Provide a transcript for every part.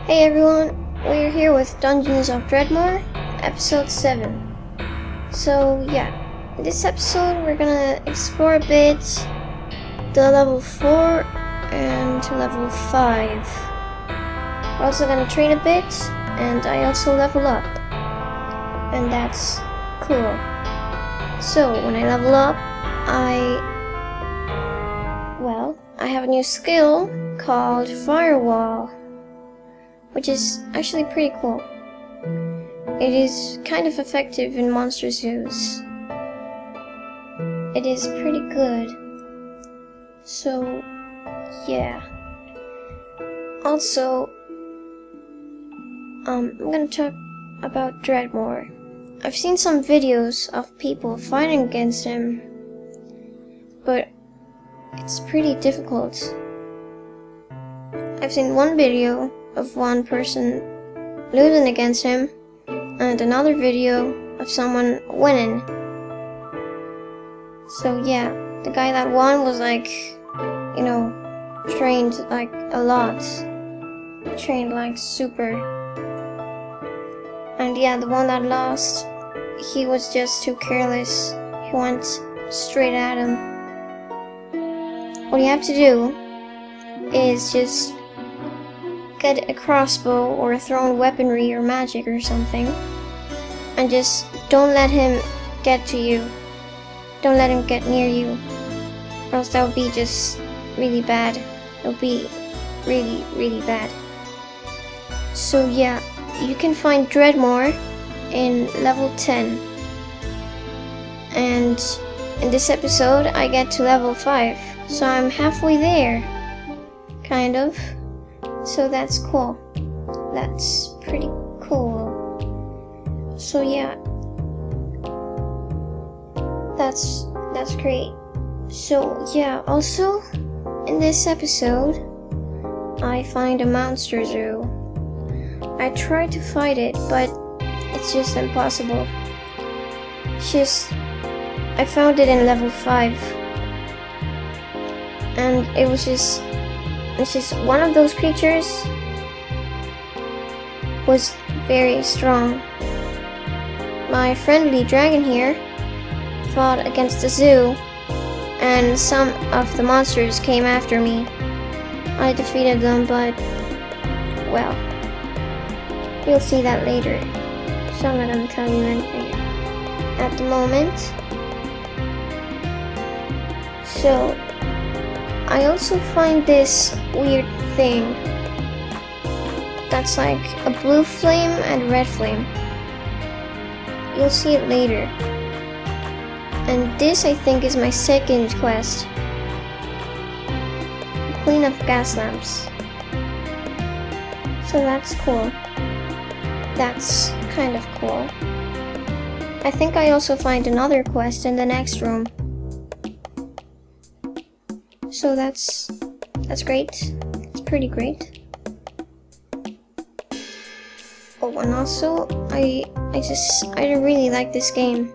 Hey everyone, we're here with Dungeons of Dredmor, episode 7. So yeah, in this episode we're gonna explore a bit the level 4 and level 5. We're also gonna train a bit, and I also level up. And that's cool. So when I level up, I have a new skill called Firewall, which is actually pretty cool. It is kind of effective in monster zoos. It is pretty good. So, yeah. Also, I'm gonna talk about Dredmor. I've seen some videos of people fighting against him, but it's pretty difficult. I've seen one video of one person losing against him, and another video of someone winning. So yeah, the guy that won was like, trained like a lot. Trained like super. And yeah, the one that lost, he was just too careless. He went straight at him. What you have to do is just get a crossbow or a thrown weaponry or magic or something, and just don't let him get to you. Don't let him get near you, or else that would be just really bad. It would be really, really bad. So yeah, you can find Dredmor in level 10, and in this episode I get to level 5, so I'm halfway there, kind of. So that's cool. That's pretty cool. So yeah, that's great. So yeah, also in this episode I find a monster zoo. I tried to fight it, but it's just impossible. I found it in level 5, and it's just one of those creatures was very strong. My friendly dragon here fought against the zoo, and some of the monsters came after me. I defeated them, but, well, you'll see that later, so I'm not gonna tell you anything at the moment. So, I also find this weird thing that's like a blue flame and red flame. You'll see it later. And this, I think, is my second quest. Queen of Gas Lamps. So that's cool. That's kind of cool. I think I also find another quest in the next room. So that's great. It's pretty great. Oh, and also I really like this game.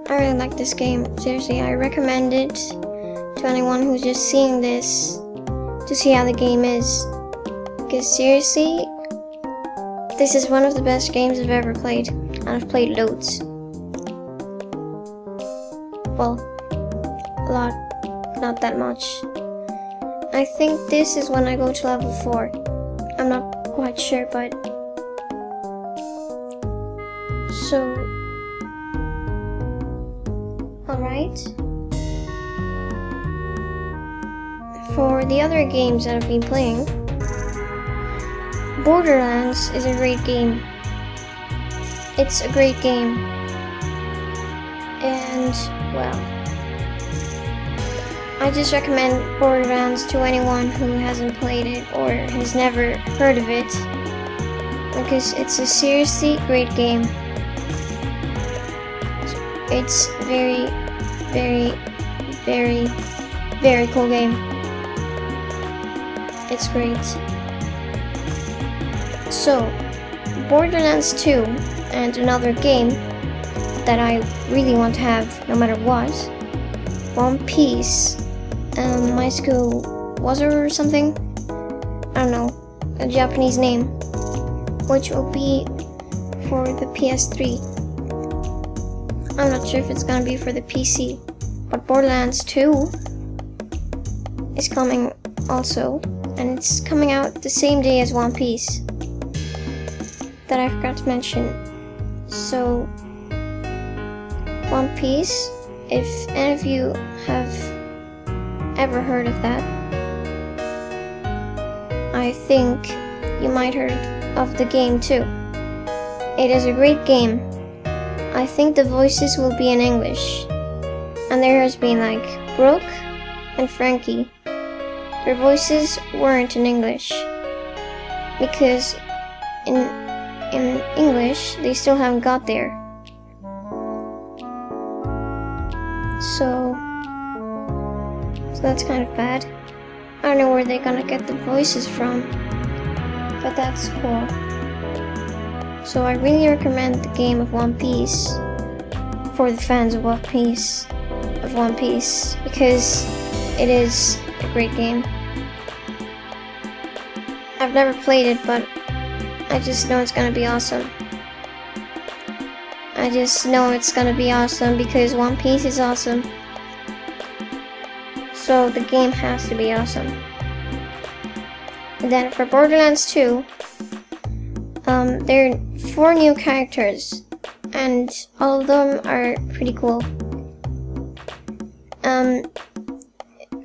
I really like this game. Seriously, I recommend it to anyone who's just seeing this to see how the game is. Because seriously, this is one of the best games I've ever played, and I've played loads. Well, a lot. Not that much. I think this is when I go to level 4. I'm not quite sure, but... So... Alright. For the other games that I've been playing, Borderlands is a great game. It's a great game. And, well, I just recommend Borderlands to anyone who hasn't played it or has never heard of it, because it's a seriously great game. It's very, very, very, very cool game. It's great. So, Borderlands 2 and another game that I really want to have no matter what, One Piece. My school was or something. I don't know. Japanese name, which will be for the PS3. I'm not sure if it's gonna be for the PC, but Borderlands 2 is coming also, and it's coming out the same day as One Piece that I forgot to mention. So One Piece, if any of you have ever heard of that, I think you might heard of the game too. It is a great game. I think the voices will be in English, and there has been like Brooke and Frankie. Their voices weren't in English because in English they still haven't got there. So that's kind of bad. I don't know where they're gonna get the voices from, but that's cool. So I really recommend the game of One Piece for the fans of One Piece, because it is a great game. I've never played it, but I just know it's gonna be awesome. I just know it's gonna be awesome because One Piece is awesome. So the game has to be awesome. And then for Borderlands 2, there are 4 new characters, and all of them are pretty cool.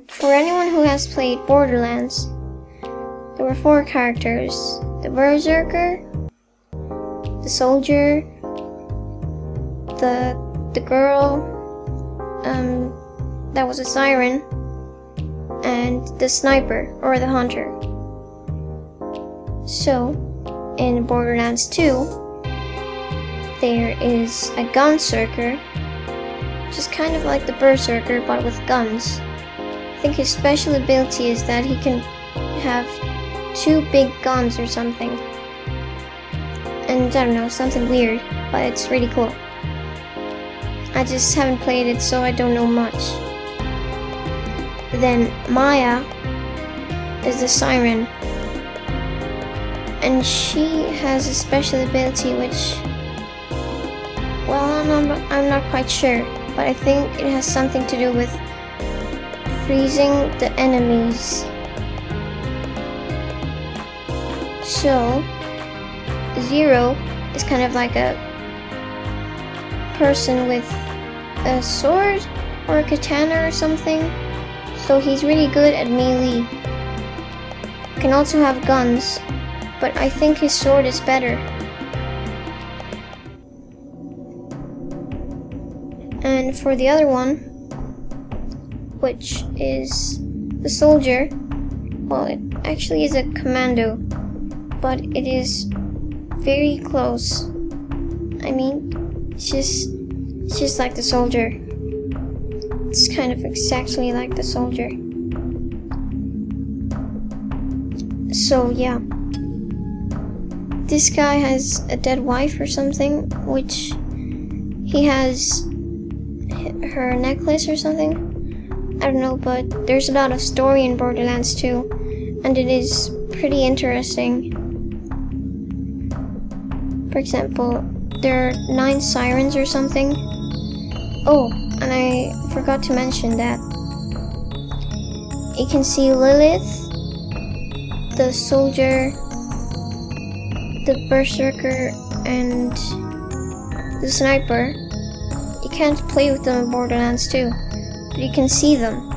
For anyone who has played Borderlands, there were 4 characters: the Berserker, the Soldier, the girl that was a siren, and the Sniper or the Hunter. So in Borderlands 2, there is a Gunseeker, which is kind of like the Berserker but with guns. I think his special ability is that he can have 2 big guns or something. And I don't know, something weird, but it's really cool. I just haven't played it, so I don't know much. Then Maya is the siren, and she has a special ability which, well, I'm not quite sure, but I think it has something to do with freezing the enemies. So Zero is kind of like a person with a sword or a katana or something, so he's really good at melee. Can also have guns, but I think his sword is better. And for the other one, which is the Soldier, well, it actually is a commando, but it is very close. I mean, it's just like the Soldier. It's kind of exactly like the Soldier. So yeah, this guy has a dead wife or something, which he has her necklace or something. I don't know, but there's a lot of story in Borderlands 2, and it is pretty interesting. For example, there are 9 sirens or something. Oh, and I forgot to mention that you can see Lilith, the Soldier, the Berserker, and the Sniper. You can't play with them in Borderlands 2, but you can see them.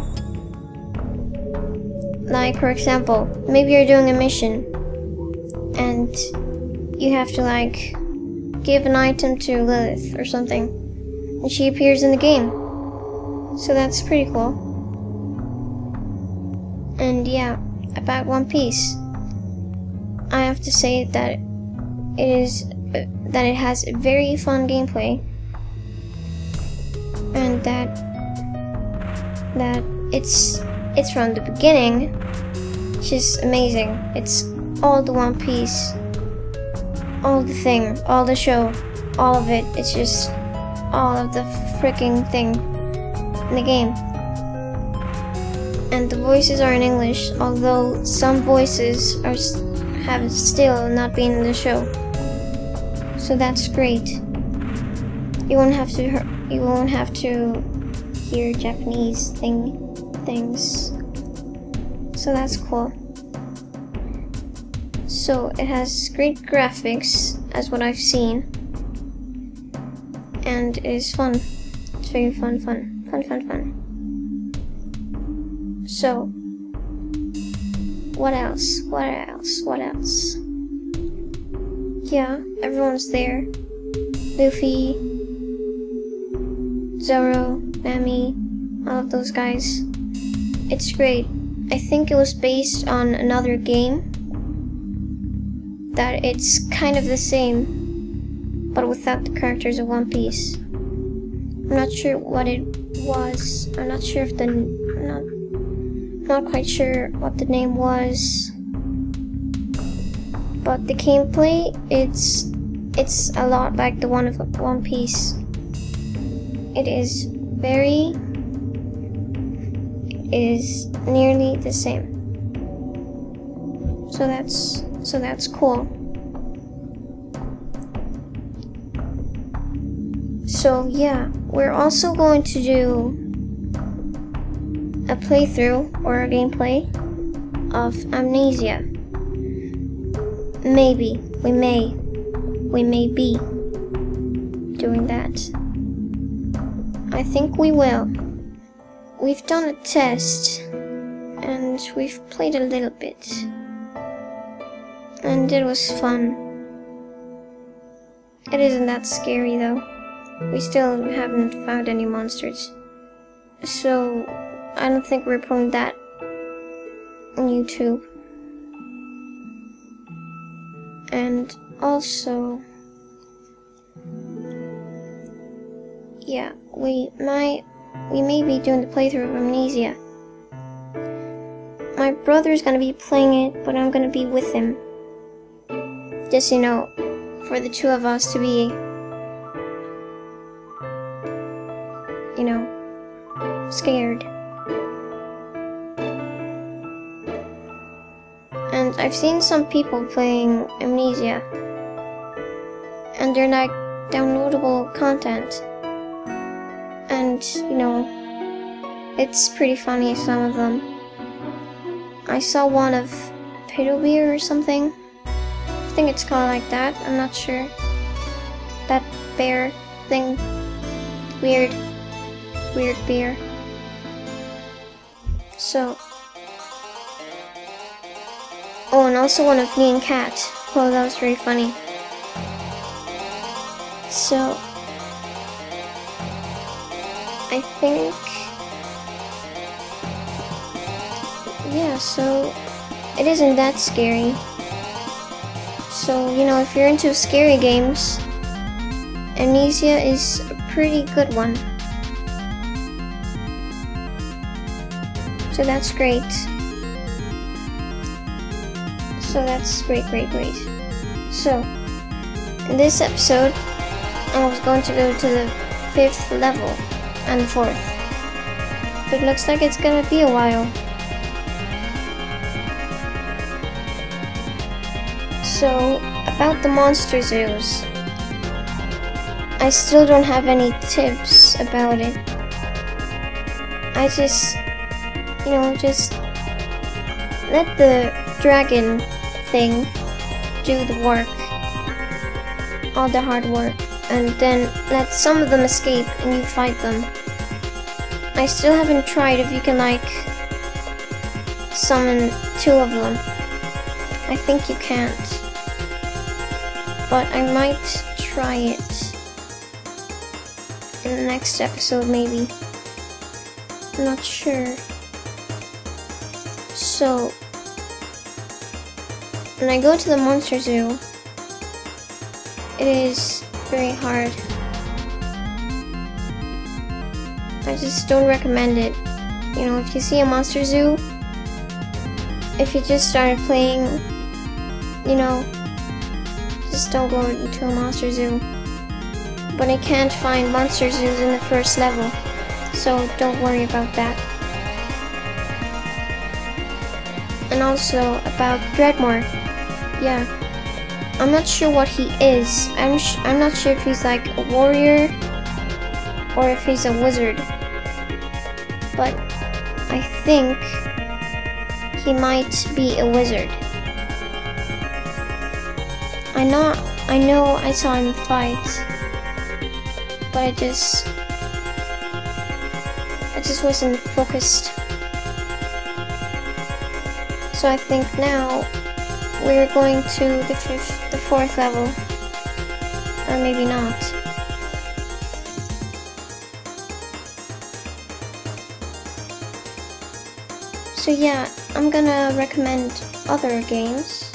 Like, for example, maybe you're doing a mission and you have to like give an item to Lilith or something, and she appears in the game. So that's pretty cool. And yeah, about One Piece, I have to say that it has a very fun gameplay, and that it's from the beginning just amazing. It's all the One Piece, all the thing, all the show, all of it. It's just all of the freaking thing in the game. And the voices are in English, although some voices have still not been in the show. So that's great. You won't have to hear Japanese things. So that's cool. So it has great graphics, as what I've seen, and it is fun. It's very fun. So, what else? Yeah, everyone's there. Luffy, Zoro, Nami, all of those guys. It's great. I think it was based on another game that it's kind of the same, but without the characters of One Piece. I'm not sure what it was. I'm not quite sure what the name was. But the gameplay, it's a lot like the one of One Piece. It is nearly the same. So that's cool. So yeah, we're also going to do a playthrough or a gameplay of Amnesia. Maybe, we may be doing that. I think we will. We've done a test and we've played a little bit. And it was fun. It isn't that scary though. We still haven't found any monsters. So, I don't think we're putting that on YouTube. And also, yeah, we may be doing the playthrough of Amnesia. My brother's gonna be playing it, but I'm gonna be with him. Just, you know, for the two of us to be, you know, scared. And I've seen some people playing Amnesia, and they're like downloadable content. And, you know, it's pretty funny, some of them. I saw one of Pedo Beer or something. I think it's called like that, I'm not sure. That bear thing. Weird beer. So. Oh, and also one of me and Kat. Oh, that was very funny. So. I think. Yeah, so. It isn't that scary. So, you know, if you're into scary games, Amnesia is a pretty good one. So that's great. So that's great. So, in this episode, I was going to go to the 5th level and the 4th. But it looks like it's gonna be a while. So, about the monster zoos, I still don't have any tips about it. I just, you know, just let the dragon thing do the work, all the hard work, and then let some of them escape and you fight them. I still haven't tried if you can, like, summon 2 of them. I think you can't. But I might try it in the next episode, maybe. I'm not sure. So, when I go to the monster zoo, it is very hard. I just don't recommend it. You know, if you see a monster zoo, if you just started playing, you know, just don't go into a monster zoo. But I can't find monster zoos in the 1st level, so don't worry about that. And also about Dredmor. yeah, I'm not sure what he is. I'm not sure if he's like a warrior or if he's a wizard. But I think he might be a wizard. I know I saw him fight, but I just wasn't focused. So I think now we're going to the fourth level, or maybe not. So yeah, I'm gonna recommend other games.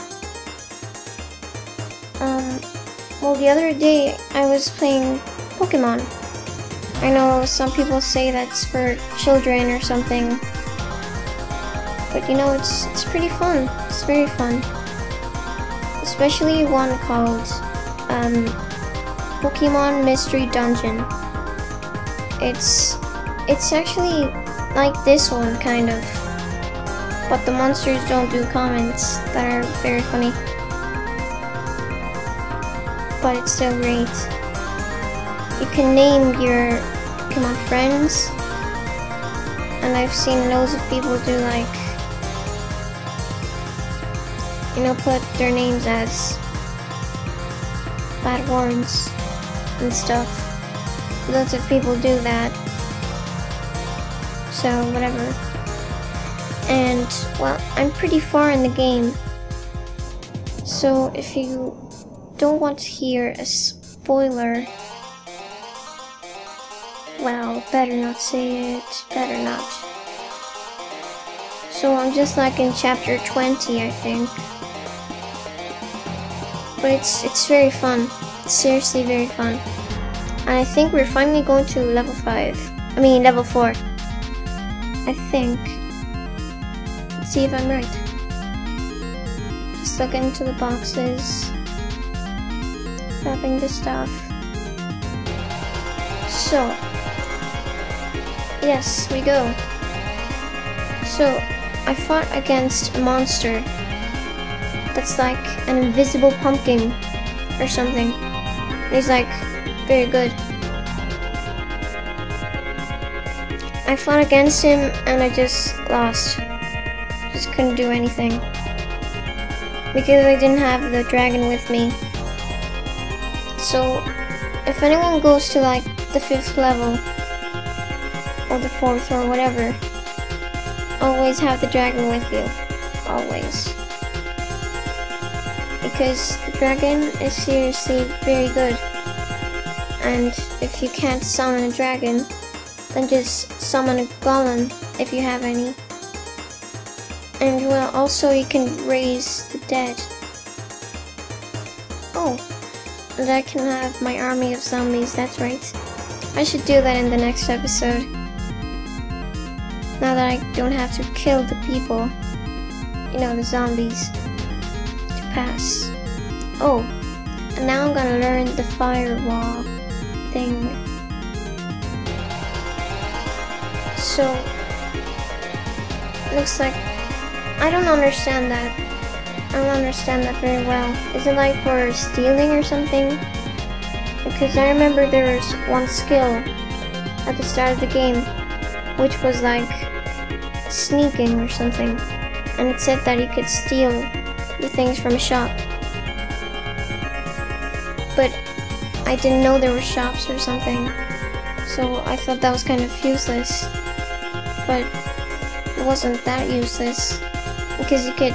Well, the other day I was playing Pokemon. I know some people say that's for children or something, but you know, it's pretty fun. It's very fun. Especially one called Pokemon Mystery Dungeon. It's actually like this one, kind of. But the monsters don't do comments that are very funny. But it's still great. You can name your Pokemon friends, and I've seen loads of people do like, you know, put their names as bad words and stuff. Loads of people do that. So whatever. And well, I'm pretty far in the game, so if you don't want to hear a spoiler, well, better not say it, better not. So I'm just like in chapter 20, I think. But it's very fun. It's seriously very fun. And I think we're finally going to level 4. I think. Let's see if I'm right. Just look into the boxes. Grabbing the stuff. So, yes, we go. So, I fought against a monster that's like an invisible pumpkin or something. He's like very good. I fought against him and I just lost. Just couldn't do anything because I didn't have the dragon with me. So if anyone goes to like the 5th level or the 4th or whatever, always have the dragon with you. Always. Because the dragon is seriously very good. And if you can't summon a dragon, then just summon a golem if you have any. And well, also you can raise the dead. Oh, and I can have my army of zombies, that's right. I should do that in the next episode. Now that I don't have to kill the people, you know, the zombies, to pass. Oh, and now I'm gonna learn the firewall thing. So, looks like, I don't understand that. I don't understand that very well. Is it like for stealing or something? Because I remember there was one skill at the start of the game, which was like sneaking or something. And it said that you could steal the things from a shop. But I didn't know there were shops or something. So I thought that was kind of useless. But it wasn't that useless. Because you could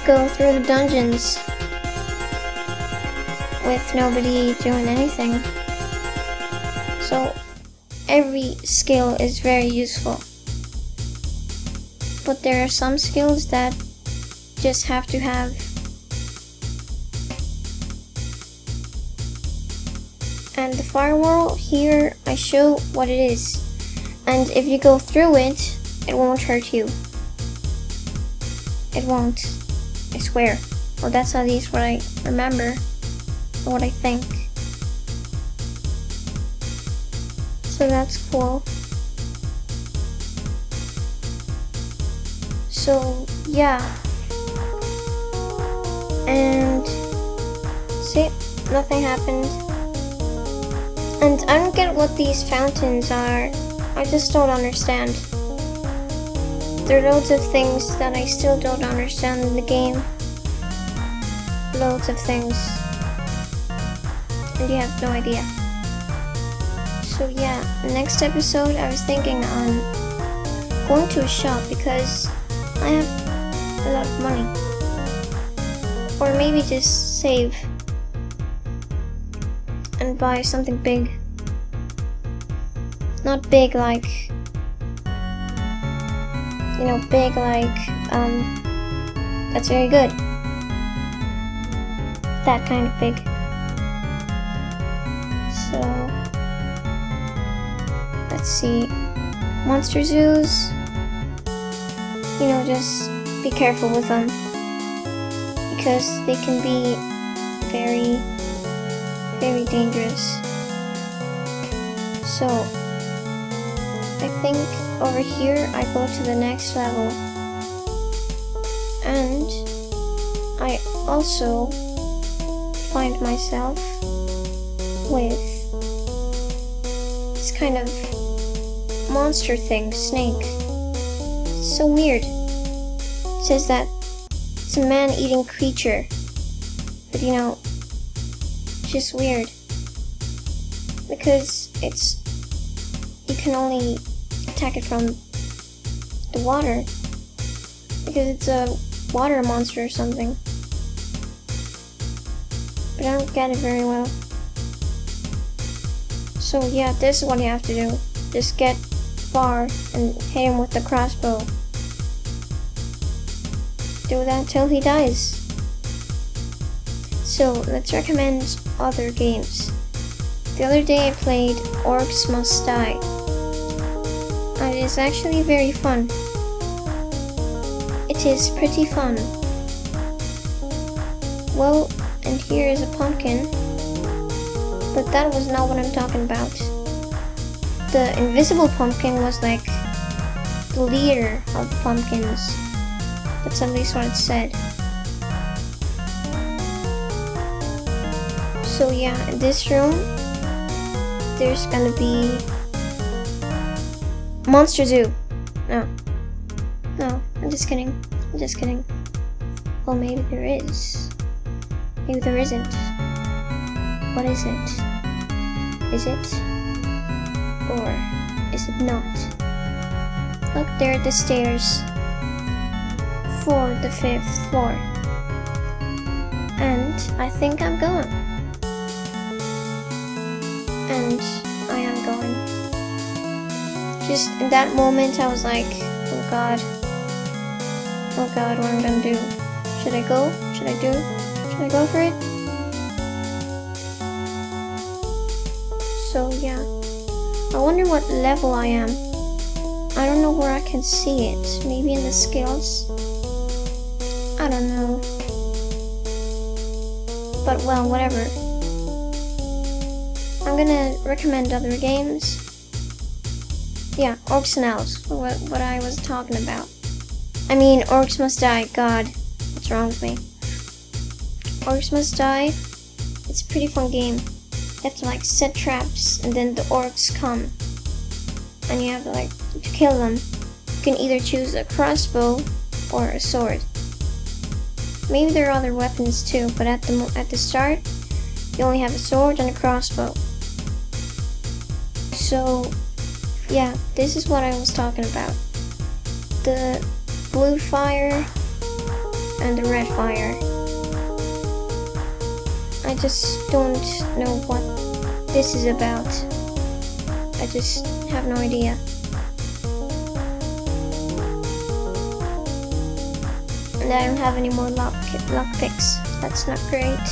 go through the dungeons with nobody doing anything. So every skill is very useful. But there are some skills that just have to have. And the firewall here, I show what it is. And if you go through it, it won't hurt you. It won't. I swear. Well, that's at least what I remember, or what I think. So that's cool. So, yeah. And see, nothing happened. And I don't get what these fountains are. I just don't understand. There are loads of things that I still don't understand in the game. Loads of things. And you have no idea. So yeah, next episode I was thinking on going to a shop because I have a lot of money. Or maybe just save and buy something big. Not big like, you know, big like, that's very good. That kind of big. So, let's see. Monster zoos, you know, just be careful with them. Because they can be very, very dangerous. So, I think over here I go to the next level. And I also find myself with this kind of monster thing, snake. It's so weird. It says that it's a man-eating creature. But you know, it's just weird. Because you can only attack it from the water. Because it's a water monster or something. But I don't get it very well. So yeah, this is what you have to do. Just get far and hit him with the crossbow. Do that till he dies. So let's recommend other games. The other day I played Orcs Must Die. And it is actually very fun. It is pretty fun. Well, and here is a pumpkin. But that was not what I'm talking about. The invisible pumpkin was like the leader of the pumpkins. That's at least what it said. So yeah, in this room, there's gonna be Monster Zoo. No, I'm just kidding. I'm just kidding. Well, maybe there is. Maybe there isn't. What is it? Is it? Or is it not? Look, there are the stairs for the 5th floor. And I think I'm going. And I am going. Just in that moment I was like, oh god, what am I gonna do? Should I go? Should I go for it? So yeah, I wonder what level I am. I don't know where I can see it. Maybe in the skills? I don't know. But well, whatever. I'm gonna recommend other games. Yeah, Orcs and Elves, what I was talking about. I mean, Orcs Must Die, god, what's wrong with me? Orcs Must Die, it's a pretty fun game. You have to like set traps and then the orcs come. And you have to like to kill them. You can either choose a crossbow or a sword. Maybe there are other weapons too, but at the start, you only have a sword and a crossbow. So, yeah, this is what I was talking about. The blue fire and the red fire. I just don't know what this is about. I just have no idea. And I don't have any more lock picks. That's not great.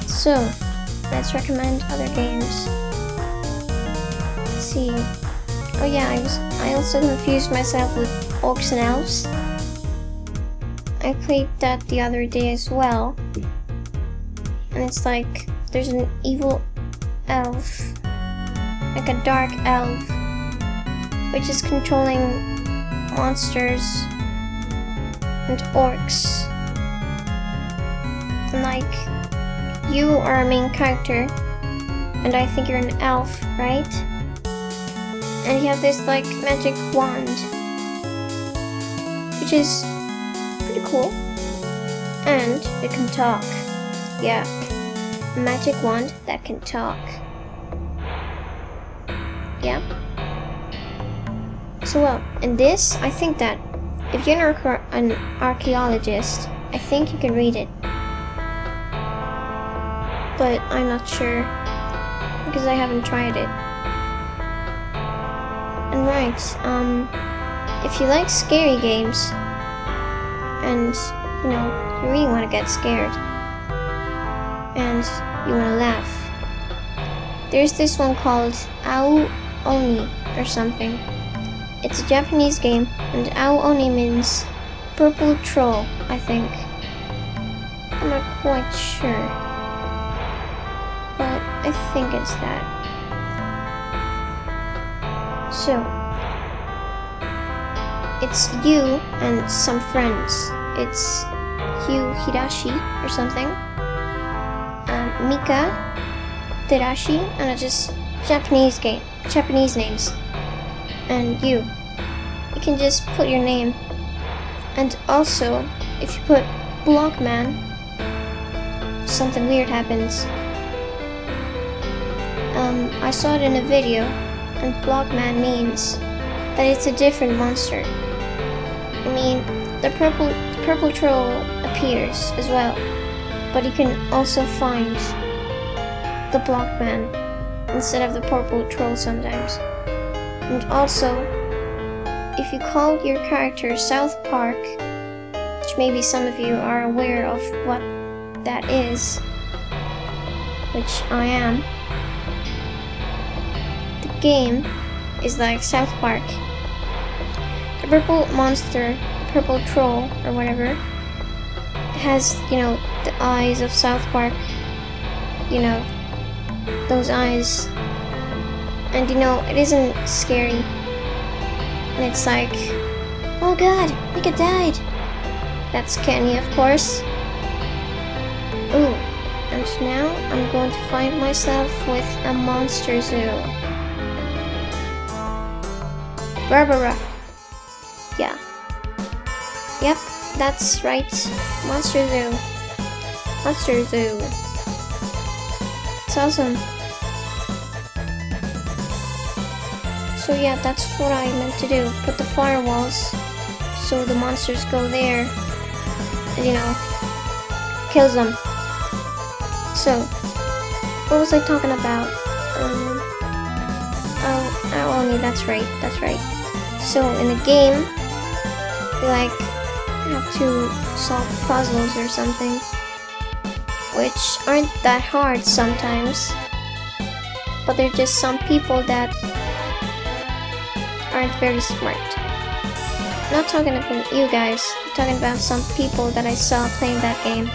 So, let's recommend other games. Let's see. Oh yeah, I also confused myself with Orcs and Elves. I played that the other day as well. And it's like, there's an evil elf. Like a dark elf. Which is controlling monsters. and orcs. And like, you are a main character, and I think you're an elf, right? And you have this like magic wand, which is pretty cool. And it can talk. Yeah, a magic wand that can talk. Yeah. So well, in this, I think that if you're an archaeologist, I think you can read it. But I'm not sure, because I haven't tried it. And right, if you like scary games, and, you know, you really want to get scared, and you want to laugh, there's this one called Ao Oni, or something. It's a Japanese game, and Ao Oni means purple troll, I think. I'm not quite sure, but I think it's that. So, it's you and some friends. It's Yu Hidashi or something, Mika, Terashi, and it's just Japanese names. And you can just put your name. And also, if you put Blockman, something weird happens. I saw it in a video, and Blockman means that it's a different monster. I mean, the purple troll appears as well, but you can also find the Blockman instead of the purple troll sometimes. And also, if you call your character South Park, which maybe some of you are aware of what that is, which I am, the game is like South Park. The purple monster, purple troll, or whatever, has, you know, the eyes of South Park. You know, those eyes. And you know, it isn't scary. And it's like, oh god, Mika died. That's Kenny, of course. Ooh, and now I'm going to find myself with a monster zoo. Barbara. Yeah. Yep, that's right. Monster zoo. Monster zoo. It's awesome. So yeah, that's what I meant to do. Put the firewalls so the monsters go there and, you know, kills them. So, what was I talking about? Oh, only, that's right. So, in the game, you like have to solve puzzles or something, which aren't that hard sometimes, but they're just some people that aren't very smart. I'm not talking about you guys, I'm talking about some people that I saw playing that game.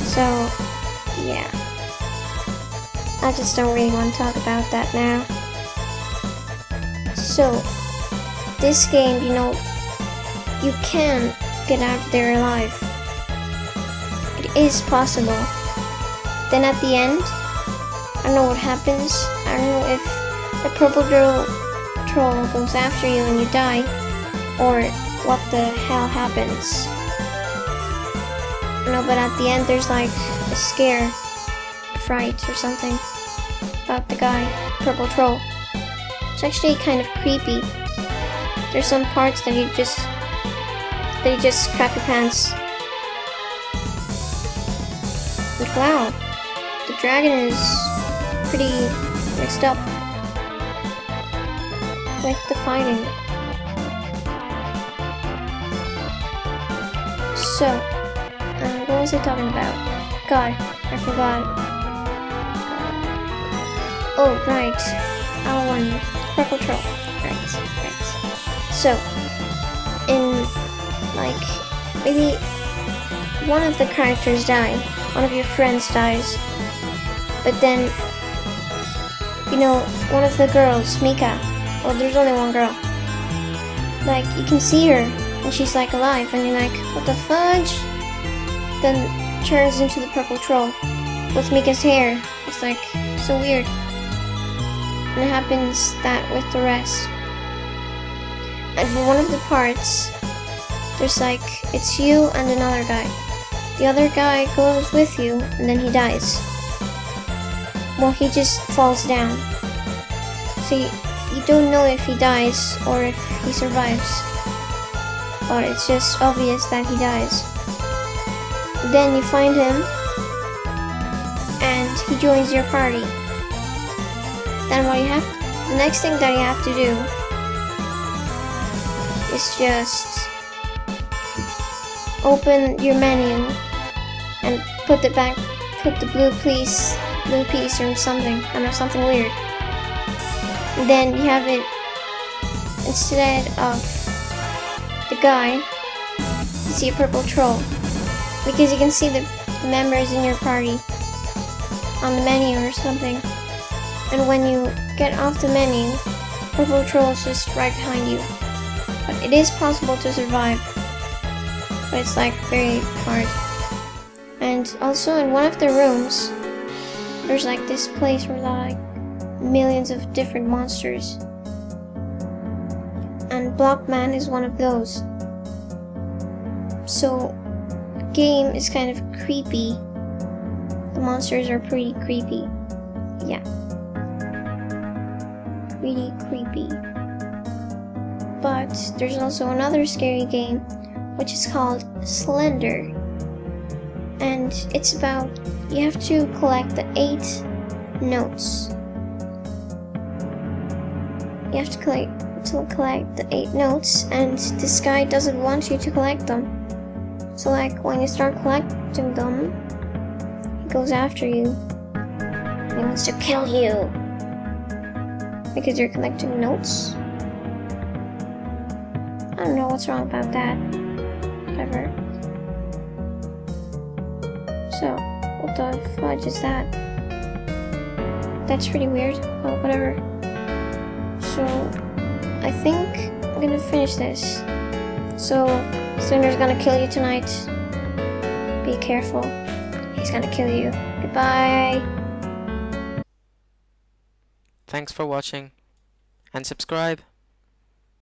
So, yeah. I just don't really want to talk about that now. So, this game, you know, you can get out of there alive. It is possible. Then at the end, I don't know what happens. I don't know if the purple troll goes after you and you die, or what the hell happens. No, but at the end there's like a scare, fright or something about the guy, purple troll. It's actually kind of creepy. There's some parts that you just crap your pants. But wow, the dragon is pretty mixed up with the fighting. So, what was I talking about? God, I forgot. Oh, right. One purple troll. Right. So, in, like, maybe one of the characters die, one of your friends dies, but then, you know, one of the girls, Mika, well, there's only one girl, like, you can see her, and she's like alive, and you're like, what the fudge? Then turns into the purple troll with Mika's hair. It's like, so weird. And it happens that with the rest. And for one of the parts, there's like, it's you and another guy. The other guy goes with you, and then he dies. Well, he just falls down. So you don't know if he dies or if he survives. But it's just obvious that he dies. Then you find him, and he joins your party. Then the next thing that you have to do is just open your menu and put the blue piece or something. I don't know, something weird. And then you have it, instead of the guy, you see a purple troll. Because you can see the members in your party on the menu or something. And when you get off the menu, purple troll is just right behind you. But it is possible to survive. But it's like very hard. And also in one of the rooms, there's like this place where like millions of different monsters. And Blockman is one of those. So the game is kind of creepy. The monsters are pretty creepy. Yeah. Really creepy. But there's also another scary game which is called Slender. And it's about, you have to collect the 8 notes. You have to collect the 8 notes, and this guy doesn't want you to collect them. So like when you start collecting them, he goes after you. He wants to kill you. Because you're collecting notes. I don't know what's wrong about that. Whatever. So, what the fudge is that? That's pretty weird. Well, whatever. So, I think I'm gonna finish this. So, Slender's gonna kill you tonight. Be careful. He's gonna kill you. Goodbye. Thanks for watching, and subscribe.